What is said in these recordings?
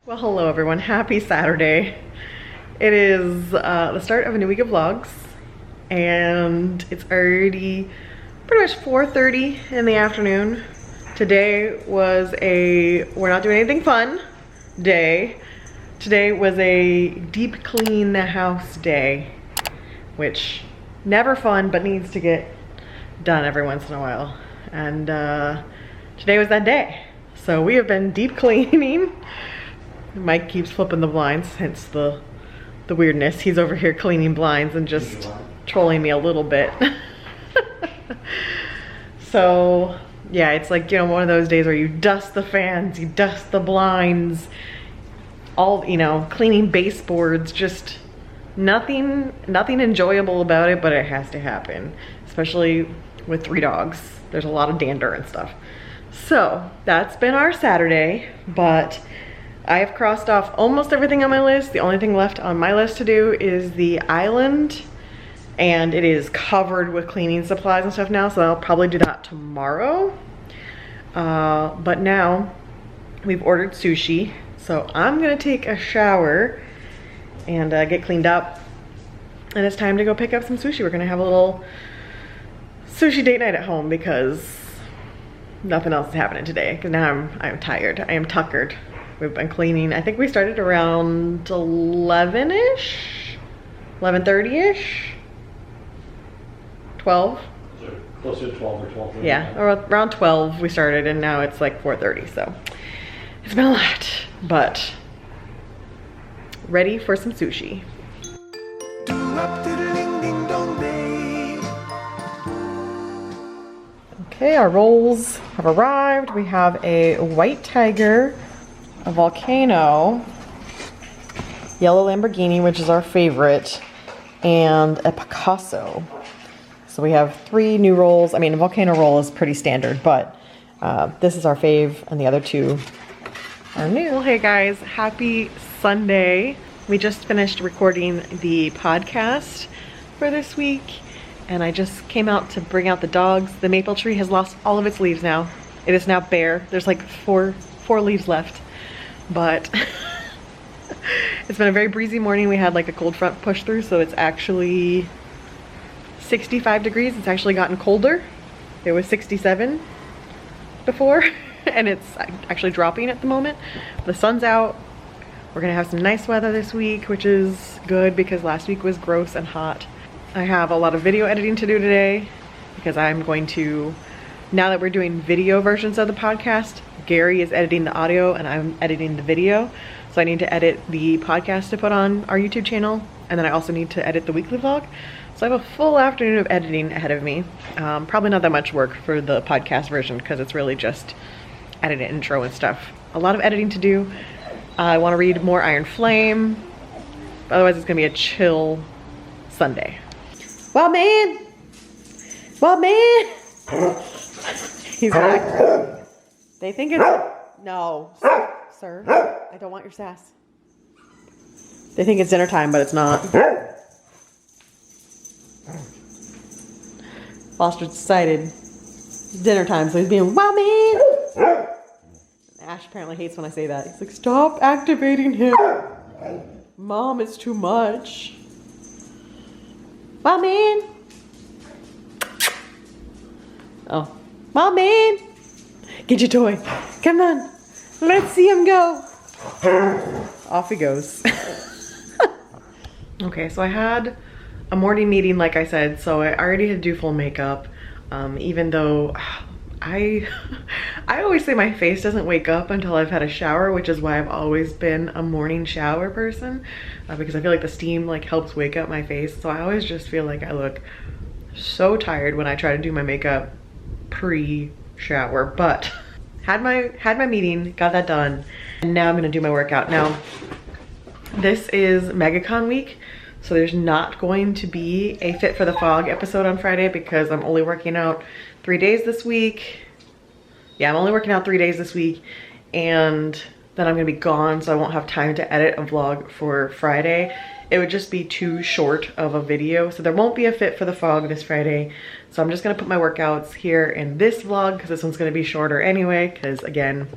Well, hello everyone. Happy Saturday. It is the start of a new week of vlogs, and it's already pretty much 4:30 in the afternoon. Today was a we're not doing anything fun day. Today was a deep clean the house day, which never fun but needs to get done every once in a while. And today was that day. So we have been deep cleaning. Mike keeps flipping the blinds, hence the weirdness. He's over here cleaning blinds and just trolling me a little bit. So yeah, it's like, you know, one of those days where you dust the fans, you dust the blinds, all, you know, cleaning baseboards, just nothing enjoyable about it, but it has to happen, especially with 3 dogs. There's a lot of dander and stuff. So that's been our Saturday, but I have crossed off almost everything on my list. The only thing left on my list to do is the island, and it is covered with cleaning supplies and stuff now, so I'll probably do that tomorrow. But now we've ordered sushi, so I'm gonna take a shower and get cleaned up, and it's time to go pick up some sushi. We're gonna have a little sushi date night at home because nothing else is happening today, because now I'm tired. I am tuckered. We've been cleaning. I think we started around 11-ish, 11:30-ish, 12. So closer to 12 or 12:30. Yeah, around 12 we started, and now it's like 4:30, so it's been a lot, but ready for some sushi. Okay, our rolls have arrived. We have a white tiger, a volcano, yellow Lamborghini, which is our favorite, and a Picasso. So we have 3 new rolls. I mean, a volcano roll is pretty standard, but this is our fave, and the other 2 are new. Well, hey guys, happy Sunday. We just finished recording the podcast for this week, and I just came out to bring out the dogs. The maple tree has lost all of its leaves now. It is now bare. There's like four leaves left. But it's been a very breezy morning. We had like a cold front push through, so it's actually 65 degrees. It's actually gotten colder. It was 67 before, and it's actually dropping at the moment. The sun's out. We're gonna have some nice weather this week, which is good because last week was gross and hot. I have a lot of video editing to do today because I'm going to, now that we're doing video versions of the podcast, Gary is editing the audio and I'm editing the video. So I need to edit the podcast to put on our YouTube channel, and then I also need to edit the weekly vlog. So I have a full afternoon of editing ahead of me. Probably not that much work for the podcast version because it's really just edit an intro and stuff. A lot of editing to do. I want to read more Iron Flame. Otherwise it's gonna be a chill Sunday. Well, man! Well, man! He's back. They think it's... No, sir. I don't want your sass. They think it's dinner time, but it's not. Foster's decided it's dinner time, so he's being, wow, man! Ash apparently hates when I say that. He's like, stop activating him. Mom, it's too much. Wow, man! Oh. Wow, man! Get your toy. Come on. Let's see him go. Off he goes. Okay, so I had a morning meeting, like I said, so I already had to do full makeup, even though I always say my face doesn't wake up until I've had a shower, which is why I've always been a morning shower person, because I feel like the steam like helps wake up my face. So I always just feel like I look so tired when I try to do my makeup pre-shower, but had my meeting, got that done, and now I'm gonna do my workout. Now this is MegaCon week, so there's not going to be a Fit for the Fog episode on Friday because I'm only working out 3 days this week. Yeah, I'm only working out 3 days this week, and then I'm gonna be gone, so I won't have time to edit a vlog for Friday. It would just be too short of a video, so there won't be a Fit for the Fog this Friday. So I'm just gonna put my workouts here in this vlog because this one's gonna be shorter anyway, because again,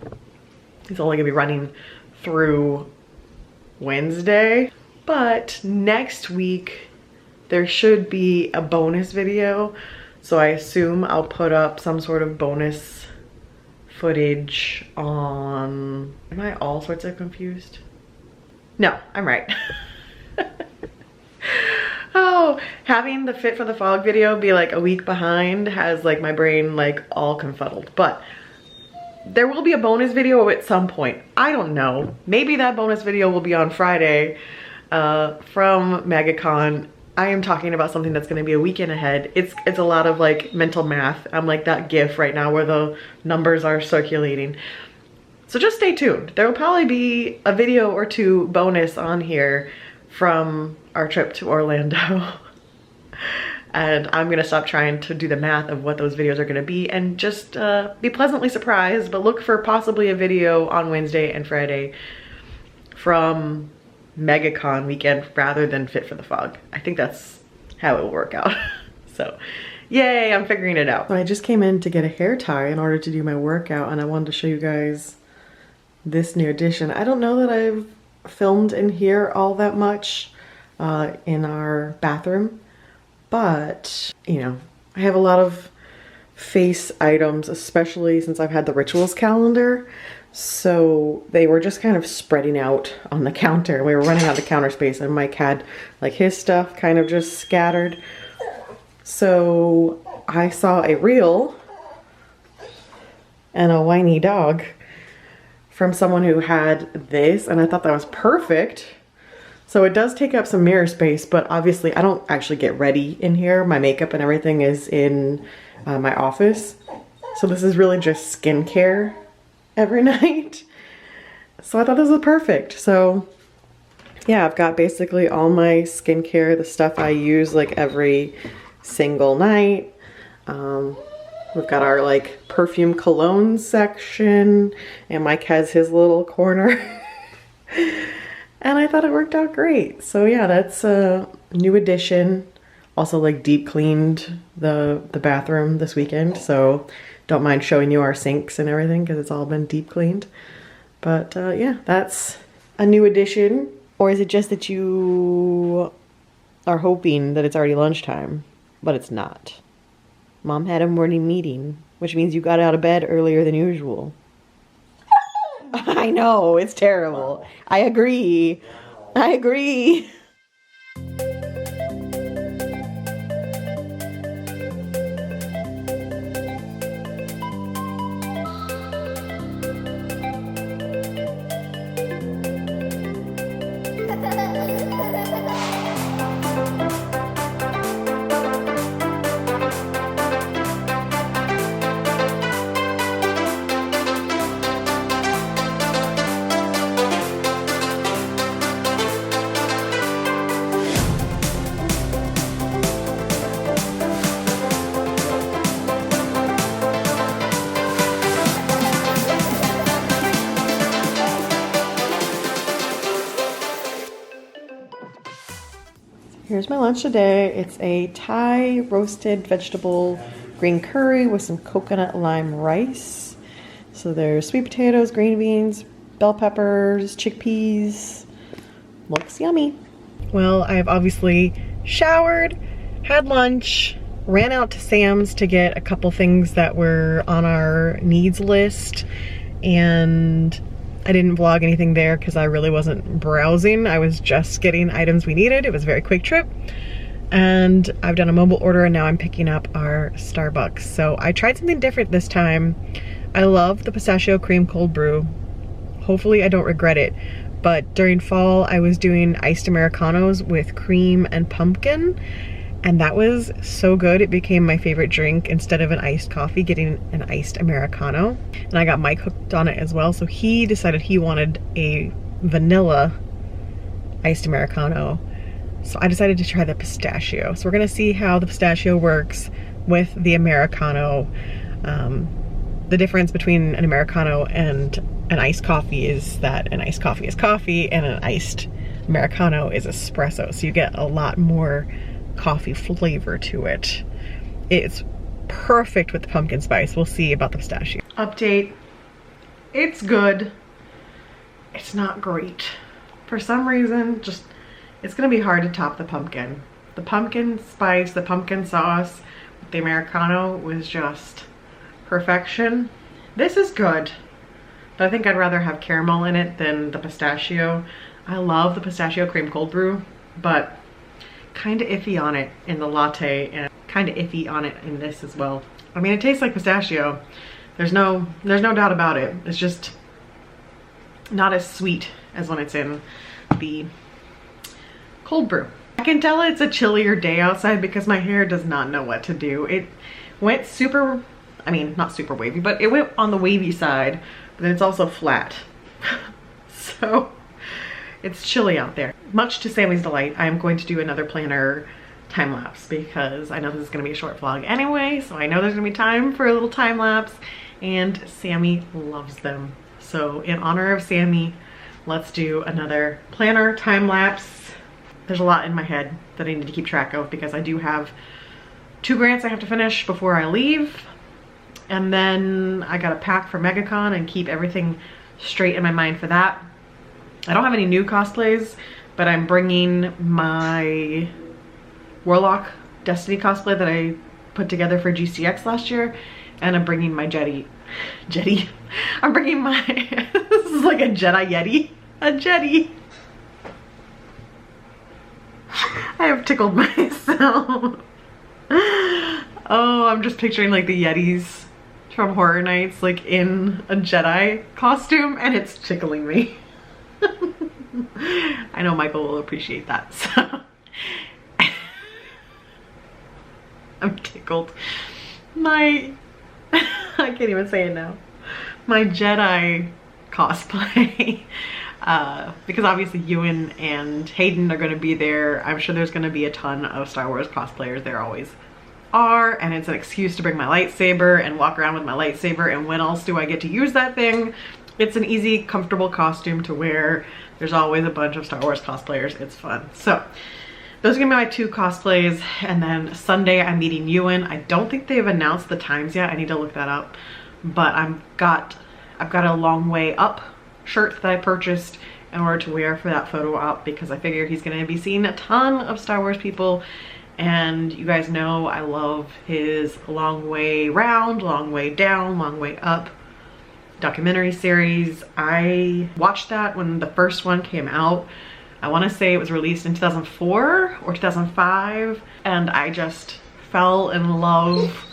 it's only gonna be running through Wednesday. But next week, there should be a bonus video. So I assume I'll put up some sort of bonus footage on... Am I all sorts of confused? No, I'm right. Oh, having the Fit for the Fog video be like a week behind has like my brain like all confuddled. But there will be a bonus video at some point. I don't know. Maybe that bonus video will be on Friday from MegaCon. I am talking about something that's going to be a weekend ahead. It's a lot of like mental math. I'm like that GIF right now where the numbers are circulating. So just stay tuned. There will probably be a video or two bonus on here from our trip to Orlando. And I'm gonna stop trying to do the math of what those videos are gonna be and just be pleasantly surprised, but look for possibly a video on Wednesday and Friday from MegaCon weekend rather than Fit for the Fog. I think that's how it will work out. So yay, I'm figuring it out. I just came in to get a hair tie in order to do my workout, and I wanted to show you guys this new addition. I don't know that I've filmed in here all that much in our bathroom, but you know, I have a lot of face items, especially since I've had the rituals calendar, so they were just kind of spreading out on the counter. We were running out of counter space, and Mike had like his stuff kind of just scattered. So I saw a reel and a whiny dog from someone who had this, and I thought that was perfect. So it does take up some mirror space, but obviously I don't actually get ready in here. My makeup and everything is in my office. So this is really just skincare every night. So I thought this was perfect. So yeah, I've got basically all my skincare, the stuff I use like every single night. We've got our like perfume cologne section, and Mike has his little corner. And I thought it worked out great. So yeah, that's a new addition. Also like deep cleaned the bathroom this weekend, so don't mind showing you our sinks and everything because it's all been deep cleaned. But yeah, that's a new addition. Or is it just that you are hoping that it's already lunchtime, but it's not? Mom had a morning meeting, which means you got out of bed earlier than usual. I know, it's terrible. I agree. I agree. Here's my lunch today. It's a Thai roasted vegetable green curry with some coconut lime rice. So there's sweet potatoes, green beans, bell peppers, chickpeas. Looks yummy. Well, I have obviously showered, had lunch, ran out to Sam's to get a couple things that were on our needs list, and I didn't vlog anything there because I really wasn't browsing. I was just getting items we needed. It was a very quick trip. And I've done a mobile order, and now I'm picking up our Starbucks. So I tried something different this time. I love the pistachio cream cold brew. Hopefully I don't regret it. But during fall, I was doing iced Americanos with cream and pumpkin. And that was so good. It became my favorite drink. Instead of an iced coffee, getting an iced Americano. And I got Mike hooked on it as well. So he decided he wanted a vanilla iced Americano. So I decided to try the pistachio. So we're gonna see how the pistachio works with the Americano. The difference between an Americano and an iced coffee is that an iced coffee is coffee and an iced Americano is espresso. So you get a lot more coffee flavor to it. It's perfect with the pumpkin spice. We'll see about the pistachio. Update. It's good. it's not great. For some reason, just, it's gonna be hard to top the pumpkin. The pumpkin spice, the pumpkin sauce with the Americano was just perfection. This is good, but I think I'd rather have caramel in it than the pistachio. I love the pistachio cream cold brew, but kind of iffy on it in the latte and kind of iffy on it in this as well. I mean, it tastes like pistachio. There's no doubt about it. It's just not as sweet as when it's in the cold brew. I can tell it's a chillier day outside because my hair does not know what to do. It went super, I mean, not super wavy, but it went on the wavy side, but then it's also flat. So it's chilly out there. Much to Sammy's delight, I am going to do another planner time lapse because I know this is going to be a short vlog anyway, so I know there's going to be time for a little time lapse, and Sammy loves them. So in honor of Sammy, let's do another planner time lapse. There's a lot in my head that I need to keep track of because I do have 2 grants I have to finish before I leave, and then I gotta pack for MegaCon and keep everything straight in my mind for that. I don't have any new cosplays, but I'm bringing my Warlock Destiny cosplay that I put together for GCX last year, and I'm bringing my Jetty. I'm bringing my, this is like a Jedi Yeti. A Jetty. I have tickled myself. Oh, I'm just picturing like the Yetis from Horror Nights like in a Jedi costume, and it's tickling me. I know Michael will appreciate that, so. I'm tickled. I can't even say it now. My Jedi cosplay. Because obviously Ewan and Hayden are going to be there. I'm sure there's going to be a ton of Star Wars cosplayers. There always are. And it's an excuse to bring my lightsaber and walk around with my lightsaber. And when else do I get to use that thing? It's an easy, comfortable costume to wear. There's always a bunch of Star Wars cosplayers. It's fun. So those are gonna be my 2 cosplays, and then Sunday I'm meeting Ewan. I don't think they've announced the times yet. I need to look that up. But I've got a long way up shirt that I purchased in order to wear for that photo op because I figure he's gonna be seeing a ton of Star Wars people, and you guys know I love his Long Way Round, Long Way Down, Long Way Up documentary series. I watched that when the first one came out. I want to say it was released in 2004 or 2005, and I just fell in love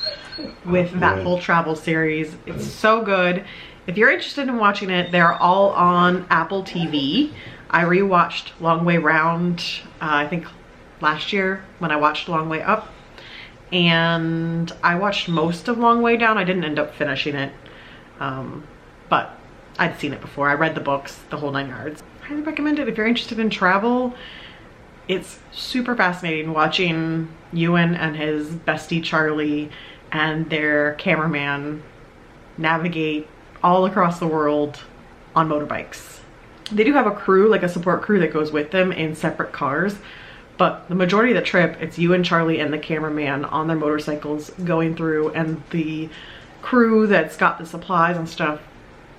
with that whole travel series. It's so good. If you're interested in watching it, they're all on Apple TV. I rewatched Long Way Round, I think last year when I watched Long Way Up, and I watched most of Long Way Down. I didn't end up finishing it, but I'd seen it before. I read the books, the whole 9 yards. Highly recommend it if you're interested in travel. It's super fascinating watching Ewan and his bestie Charlie and their cameraman navigate all across the world on motorbikes. They do have a crew, like a support crew that goes with them in separate cars, but the majority of the trip, it's Ewan, Charlie, and the cameraman on their motorcycles going through, and the crew that's got the supplies and stuff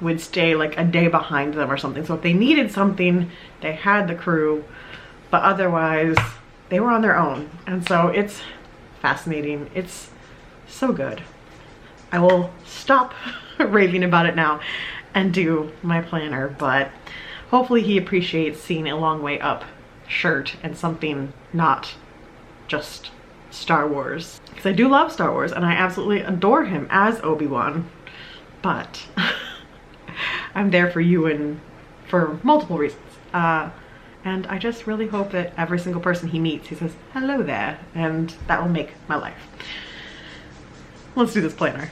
would stay like a day behind them or something. So if they needed something, they had the crew, but otherwise they were on their own. And so it's fascinating. It's so good. I will stop raving about it now and do my planner, but hopefully he appreciates seeing a Long Way Up shirt and something not just Star Wars. Because I do love Star Wars and I absolutely adore him as Obi-Wan, but I'm there for you and for multiple reasons. And I just really hope that every single person he meets, he says, hello there, and that will make my life. Let's do this planner.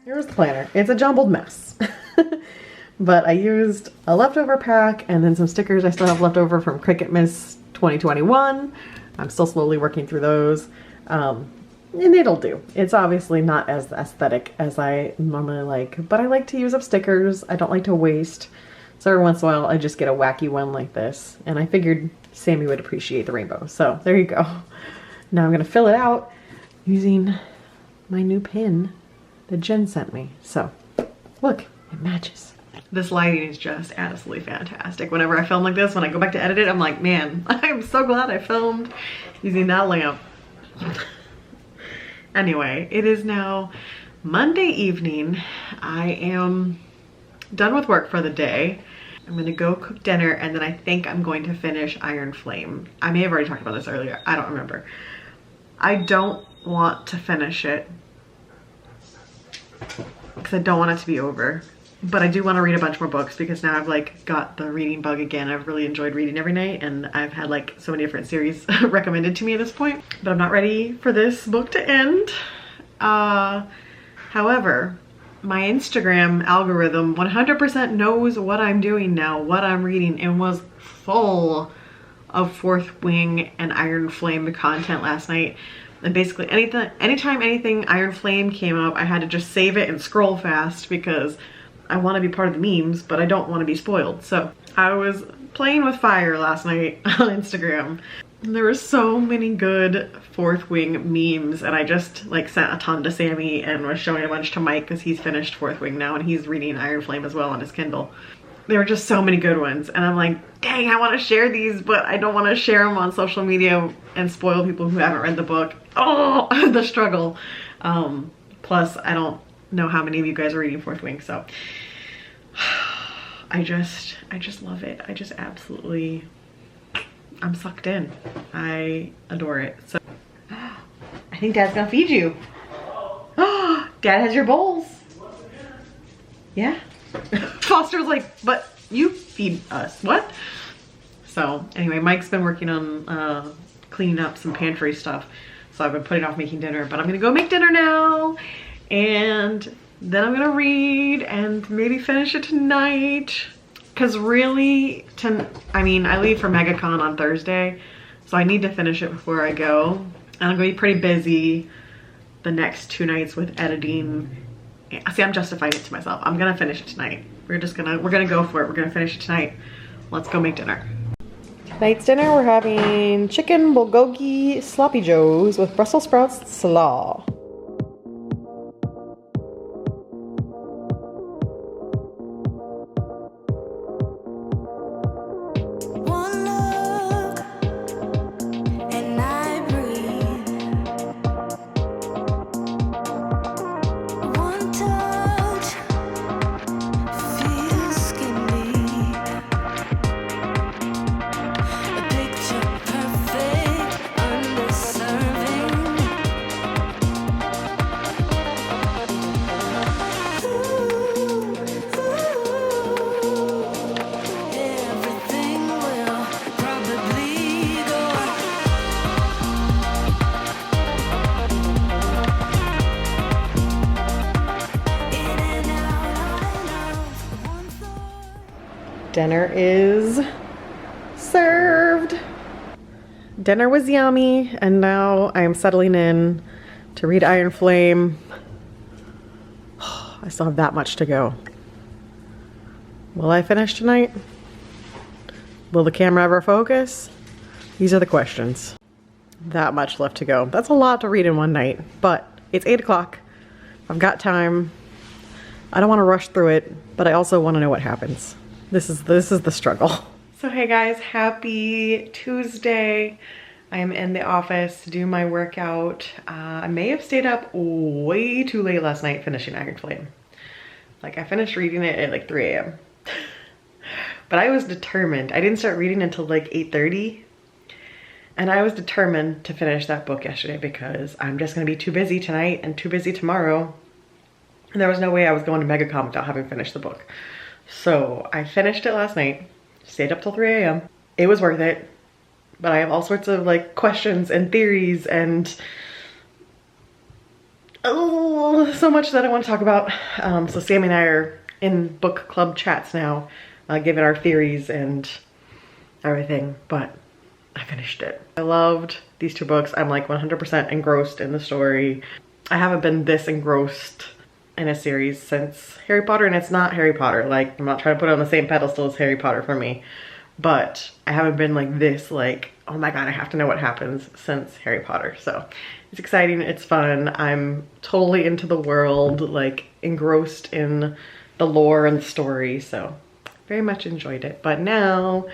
Here's the planner. It's a jumbled mess. But I used a leftover pack and then some stickers I still have left over from Cricut Miss 2021. I'm still slowly working through those. And it'll do. It's obviously not as aesthetic as I normally like, but I like to use up stickers. I don't like to waste. So every once in a while I just get a wacky one like this. And I figured Sammy would appreciate the rainbow. So there you go. Now I'm gonna fill it out using my new pin that Jen sent me. So look, it matches. This lighting is just absolutely fantastic. Whenever I film like this, when I go back to edit it, I'm like, man, I'm so glad I filmed using that lamp. Anyway, it is now Monday evening. I am done with work for the day. I'm gonna go cook dinner and then I think I'm going to finish Iron Flame. I may have already talked about this earlier, I don't remember. I don't want to finish it because I don't want it to be over. But I do want to read a bunch more books because now I've like got the reading bug again. I've really enjoyed reading every night and I've had like so many different series recommended to me at this point. But I'm not ready for this book to end. However, my Instagram algorithm 100% knows what I'm doing now, what I'm reading, and was full of Fourth Wing and Iron Flame content last night. And basically anytime anything Iron Flame came up, I had to just save it and scroll fast because I want to be part of the memes, but I don't want to be spoiled. So I was playing with fire last night on Instagram. And there were so many good Fourth Wing memes, and I just like sent a ton to Sammy and was showing a bunch to Mike because he's finished Fourth Wing now and he's reading Iron Flame as well on his Kindle. There were just so many good ones, and I'm like, dang, I want to share these, but I don't want to share them on social media and spoil people who haven't read the book. Oh, the struggle. Plus, I don't know how many of you guys are reading Fourth Wing, so I just love it. I just absolutely, I'm sucked in. I adore it. So I think Dad's gonna feed you. Dad has your bowls. Yeah. Foster was like, but you feed us, what? So anyway, Mike's been working on cleaning up some pantry stuff. So I've been putting off making dinner, but I'm gonna go make dinner now. And then I'm gonna read and maybe finish it tonight. Cause really, I leave for MegaCon on Thursday. So I need to finish it before I go. And I'm gonna be pretty busy the next 2 nights with editing. See, I'm justifying it to myself. I'm gonna finish it tonight. We're gonna go for it. We're gonna finish it tonight. Let's go make dinner. Tonight's dinner, we're having chicken bulgogi sloppy joes with Brussels sprouts slaw. Dinner is served. Dinner was yummy, and now I am settling in to read Iron Flame. I still have that much to go. Will I finish tonight? Will the camera ever focus? These are the questions. That much left to go. That's a lot to read in one night, but it's 8 o'clock. I've got time. I don't want to rush through it, but I also want to know what happens. This is the struggle. So hey guys, happy Tuesday. I am in the office to do my workout. I may have stayed up way too late last night finishing Iron Flame. Like I finished reading it at like 3 a.m. But I was determined. I didn't start reading until like 8:30. And I was determined to finish that book yesterday because I'm just gonna be too busy tonight and too busy tomorrow. And there was no way I was going to MegaCon without having finished the book. So I finished it last night, stayed up till 3 a.m. It was worth it, but I have all sorts of like questions and theories and Oh, so much that I want to talk about. So Sammy and I are in book club chats now, giving our theories and everything, but I finished it. I loved these two books. I'm like 100% engrossed in the story. I haven't been this engrossed in a series since Harry Potter, and it's not Harry Potter. Like, I'm not trying to put it on the same pedestal as Harry Potter for me, but I haven't been like this, like, oh my god, I have to know what happens since Harry Potter. So it's exciting, it's fun. I'm totally into the world, like engrossed in the lore and the story, so very much enjoyed it. But now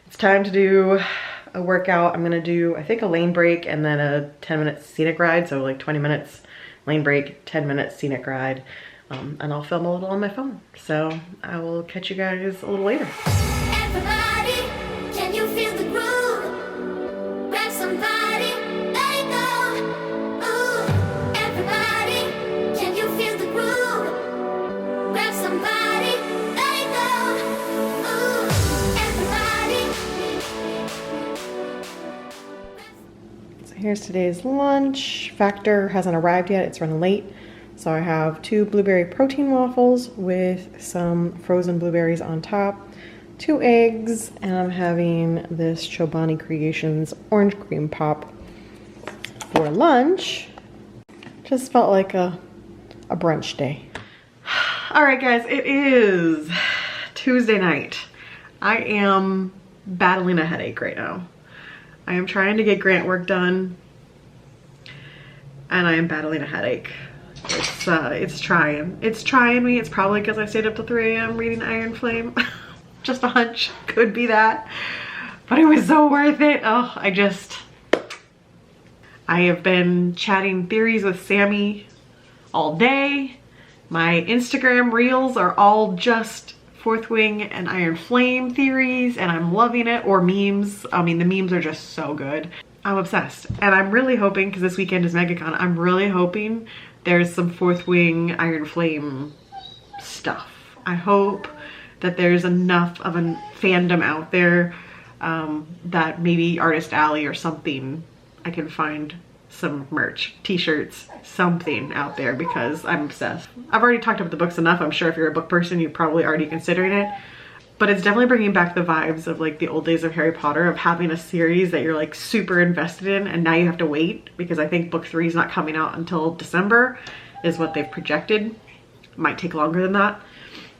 it's time to do a workout. I'm gonna do, I think, a lane break and then a 10-minute scenic ride. So like 20 minutes lane break, 10-minute scenic ride. And I'll film a little on my phone. So I will catch you guys a little later. Everybody, can you feel the groove? Grab somebody, let it go. Ooh, everybody, can you feel the groove? Grab somebody, let it go. Ooh, everybody. So here's today's lunch. Factor hasn't arrived yet, it's running late. So I have 2 blueberry protein waffles with some frozen blueberries on top, 2 eggs, and I'm having this Chobani Creations orange cream pop for lunch. Just felt like a brunch day. All right, guys, it is Tuesday night. I am battling a headache right now. I am trying to get grant work done, and I am battling a headache. It's trying. It's trying me. It's probably because I stayed up till 3 a.m. reading Iron Flame. Just a hunch. Could be that. But it was so worth it. Oh, I have been chatting theories with Sammy all day. My Instagram reels are all just Fourth Wing and Iron Flame theories, and I'm loving it. Or memes. I mean, the memes are just so good. I'm obsessed. And I'm really hoping, because this weekend is MegaCon, I'm really hoping there's some Fourth Wing Iron Flame stuff. I hope that there's enough of a fandom out there that maybe Artist Alley or something, I can find some merch, t-shirts, something out there, because I'm obsessed. I've already talked about the books enough. I'm sure if you're a book person, you're probably already considering it. But it's definitely bringing back the vibes of like the old days of Harry Potter, of having a series that you're like super invested in, and now you have to wait because I think book 3 is not coming out until December is what they've projected. Might take longer than that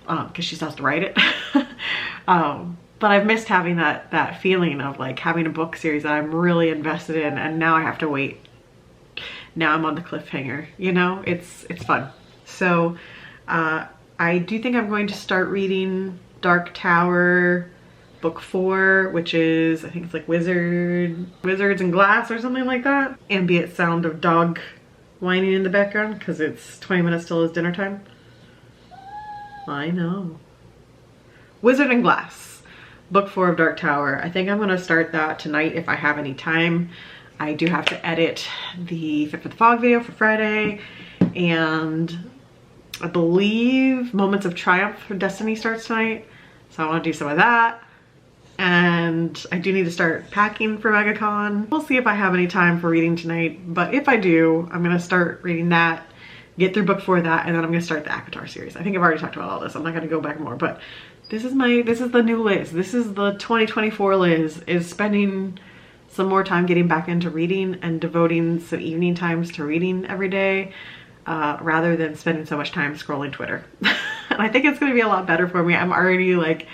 because she still has to write it. But I've missed having that feeling of like having a book series that I'm really invested in, and now I have to wait. Now I'm on the cliffhanger, you know? It's fun. So I do think I'm going to start reading Dark Tower book 4, which is, I think it's like Wizards and Glass or something like that. Ambient sound of dog whining in the background because it's 20 minutes till his dinner time. I know. Wizard and Glass, book 4 of Dark Tower. I think I'm gonna start that tonight if I have any time. I do have to edit the Fit for the Fog video for Friday, and I believe Moments of Triumph for Destiny starts tonight. So I want to do some of that. And I do need to start packing for MegaCon. We'll see if I have any time for reading tonight. But if I do, I'm going to start reading that, get through book 4 of that, and then I'm going to start the ACOTAR series. I think I've already talked about all this. I'm not going to go back more. But this is the new Liz. This is the 2024 Liz, is spending some more time getting back into reading and devoting some evening times to reading every day. Rather than spending so much time scrolling Twitter. And I think it's going to be a lot better for me. I'm already like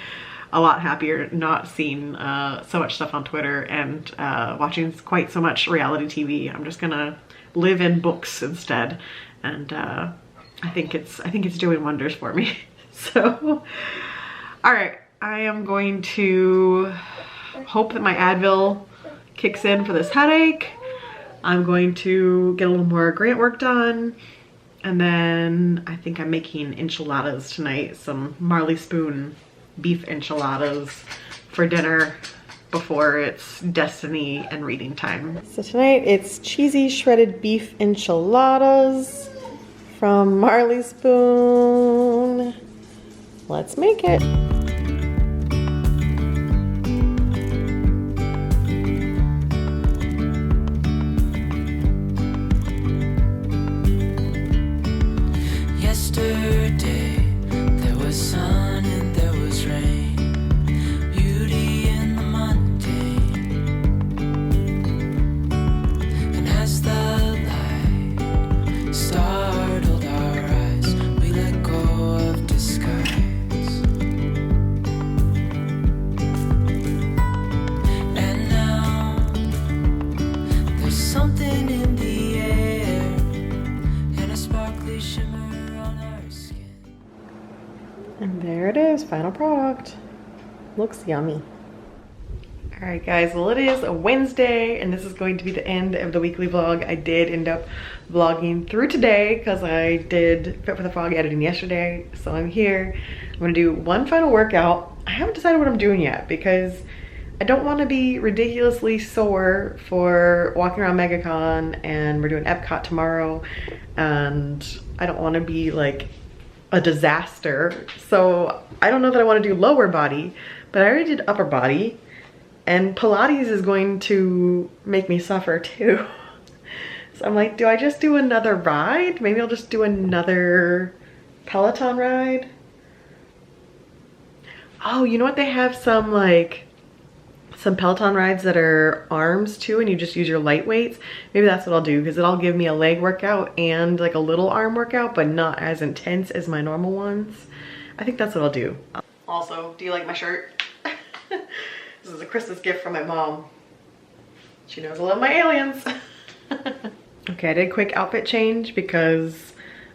a lot happier not seeing so much stuff on Twitter and watching quite so much reality TV. I'm just gonna live in books instead, and I think it's doing wonders for me. So, all right, I am going to hope that my Advil kicks in for this headache. I'm going to get a little more grant work done. And then I think I'm making enchiladas tonight, some Marley Spoon beef enchiladas for dinner before it's Destiny and reading time. So tonight it's cheesy shredded beef enchiladas from Marley Spoon. Let's make it. yesterday. There was sun and there was rain, beauty in the mundane. And as the light startled our eyes, we let go of disguise. And now there's something in the air and a sparkly shimmer on our skin. And there it is, final product. Looks yummy. All right guys, well it is a Wednesday and this is going to be the end of the weekly vlog. I did end up vlogging through today because I did Fit for the Frog editing yesterday. So I'm here, I'm gonna do one final workout. I haven't decided what I'm doing yet because I don't want to be ridiculously sore for walking around MegaCon, and we're doing Epcot tomorrow, and I don't want to be like a disaster. So I don't know that I want to do lower body, but I already did upper body, and Pilates is going to make me suffer too. So I'm like, do I just do another ride? Maybe I'll just do another Peloton ride. Oh, you know what? They have some Peloton rides that are arms too, and you just use your light weights. Maybe that's what I'll do, because it'll give me a leg workout and like a little arm workout, but not as intense as my normal ones. I think that's what I'll do. Also, do you like my shirt? This is a Christmas gift from my mom. She knows I love my aliens. Okay, I did a quick outfit change because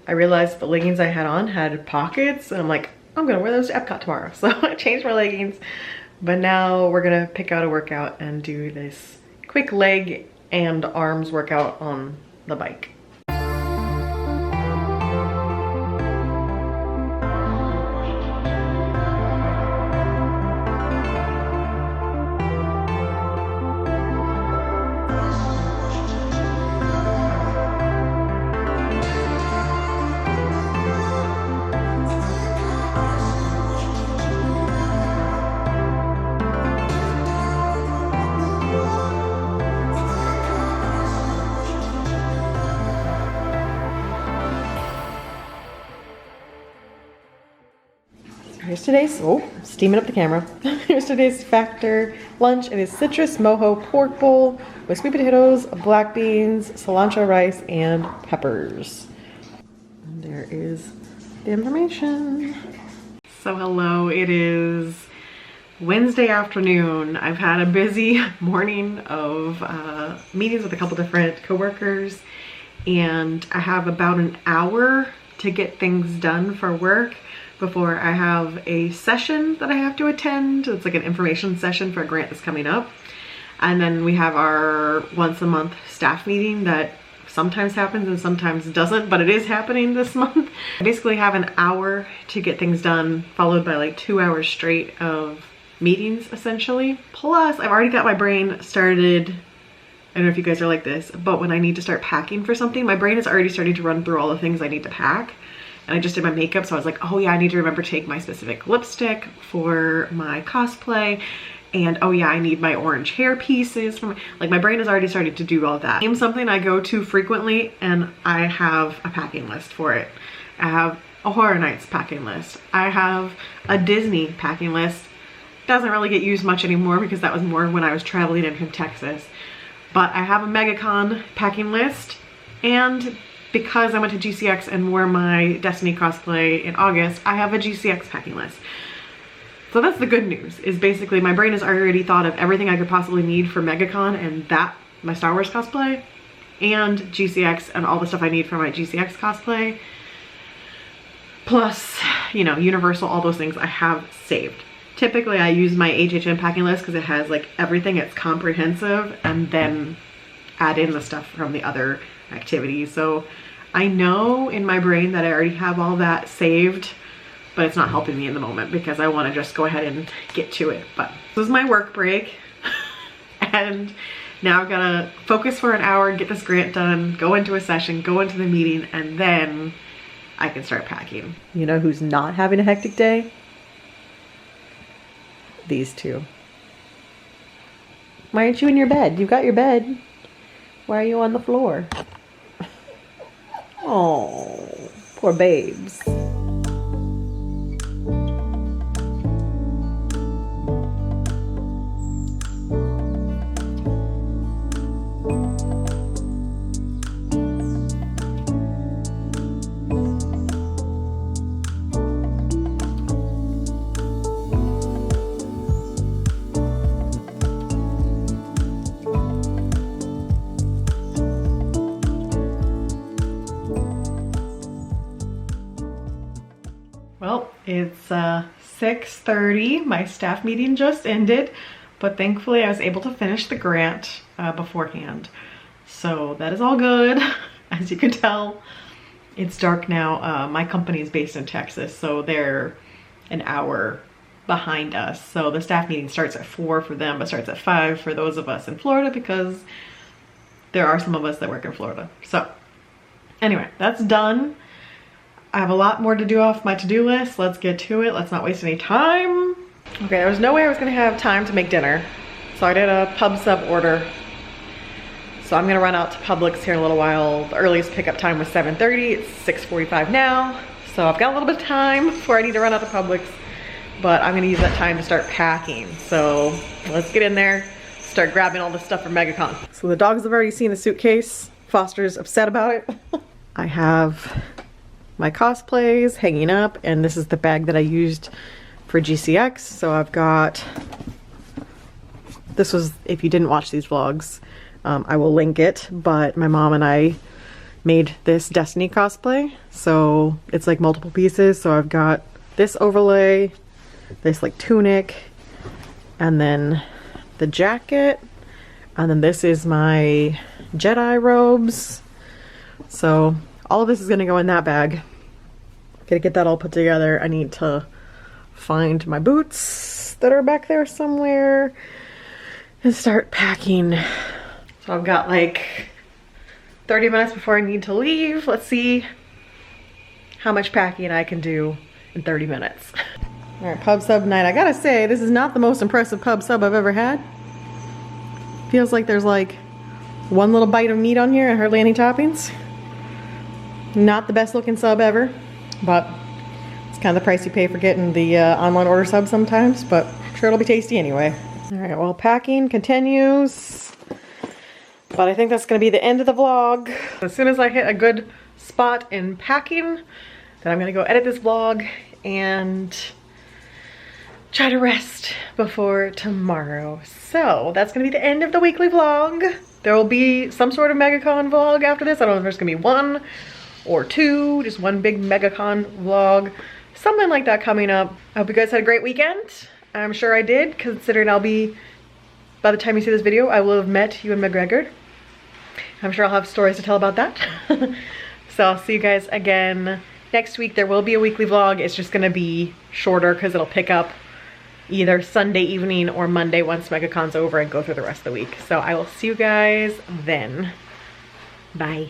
I realized the leggings I had on had pockets, and I'm like, I'm gonna wear those to Epcot tomorrow. So I changed my leggings. But now we're gonna pick out a workout and do this quick leg and arms workout on the bike. Here's today's, oh, steaming up the camera. Here's today's Factor lunch. It is citrus mojo pork bowl with sweet potatoes, black beans, cilantro rice, and peppers. And there is the information. So hello, it is Wednesday afternoon. I've had a busy morning of meetings with a couple different coworkers, and I have about an hour to get things done for work before I have a session that I have to attend. It's like an information session for a grant that's coming up. And then we have our once a month staff meeting that sometimes happens and sometimes doesn't, but it is happening this month. I basically have an hour to get things done, followed by like 2 hours straight of meetings essentially. Plus, I've already got my brain started. I don't know if you guys are like this, but when I need to start packing for something, my brain is already starting to run through all the things I need to pack. And I just did my makeup, so I was like, oh yeah, I need to remember to take my specific lipstick for my cosplay. And oh yeah, I need my orange hair pieces. Like my brain is already starting to do all of that. Name something I go to frequently and I have a packing list for it. I have a Horror Nights packing list. I have a Disney packing list. Doesn't really get used much anymore because that was more when I was traveling in from Texas. But I have a MegaCon packing list, and because I went to GCX and wore my Destiny cosplay in August, I have a GCX packing list. So that's the good news, is basically my brain has already thought of everything I could possibly need for MegaCon and that, my Star Wars cosplay, and GCX and all the stuff I need for my GCX cosplay. Plus, you know, Universal, all those things I have saved. Typically I use my HHN packing list because it has like everything, it's comprehensive, and then add in the stuff from the other activities. So I know in my brain that I already have all that saved, but it's not helping me in the moment because I want to just go ahead and get to it. But this is my work break and now I've got to focus for an hour, get this grant done, go into a session, go into the meeting, and then I can start packing. You know who's not having a hectic day? These two. Why aren't you in your bed? You've got your bed. Why are you on the floor? Oh, Poor babes. Well, it's 6:30. My staff meeting just ended, but thankfully I was able to finish the grant beforehand. So that is all good. As you can tell, it's dark now. My company is based in Texas, so they're an hour behind us. So the staff meeting starts at 4 for them, but starts at 5 for those of us in Florida, because there are some of us that work in Florida. So anyway, that's done. I have a lot more to do off my to-do list. Let's get to it. Let's not waste any time. Okay, there was no way I was gonna have time to make dinner. So I did a pub sub order. So I'm gonna run out to Publix here in a little while. The earliest pickup time was 7:30. It's 6:45 now. So I've got a little bit of time before I need to run out to Publix, but I'm gonna use that time to start packing. So let's get in there, start grabbing all the stuff from MegaCon. So the dogs have already seen the suitcase. Foster's upset about it. I have my cosplays hanging up, and this is the bag that I used for GCX. So I've got, this was, if you didn't watch these vlogs, I will link it, but my mom and I made this Destiny cosplay. So it's like multiple pieces. So I've got this overlay, this like tunic, and then the jacket, and then this is my Jedi robes. So all of this is gonna go in that bag. Gotta get that all put together. I need to find my boots that are back there somewhere and start packing. So I've got like 30 minutes before I need to leave. Let's see how much packing I can do in 30 minutes. All right, pub sub night. I gotta say, this is not the most impressive pub sub I've ever had. Feels like there's like one little bite of meat on here and hardly any toppings. Not the best looking sub ever, but it's kind of the price you pay for getting the online order sub sometimes, but I'm sure it'll be tasty anyway. All right, well, packing continues, but I think that's gonna be the end of the vlog. As soon as I hit a good spot in packing, then I'm gonna go edit this vlog and try to rest before tomorrow. So that's gonna be the end of the weekly vlog. There will be some sort of MegaCon vlog after this. I don't know if there's gonna be 1 or 2, just one big MegaCon vlog, something like that coming up. I hope you guys had a great weekend. I'm sure I did, considering by the time you see this video, I will have met Ewan McGregor. I'm sure I'll have stories to tell about that. So I'll see you guys again next week. There will be a weekly vlog. It's just gonna be shorter because it'll pick up either Sunday evening or Monday once MegaCon's over and go through the rest of the week. So I will see you guys then. Bye.